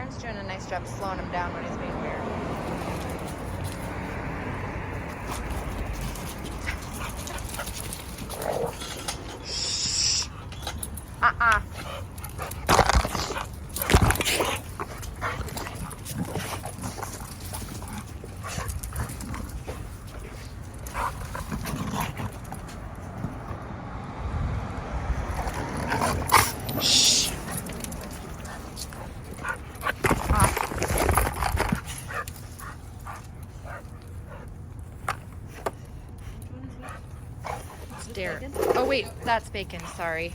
Aaron's doing a nice job slowing him down when he's being weird. Uh-uh. Shh. Dare. Oh wait, that's bacon, sorry.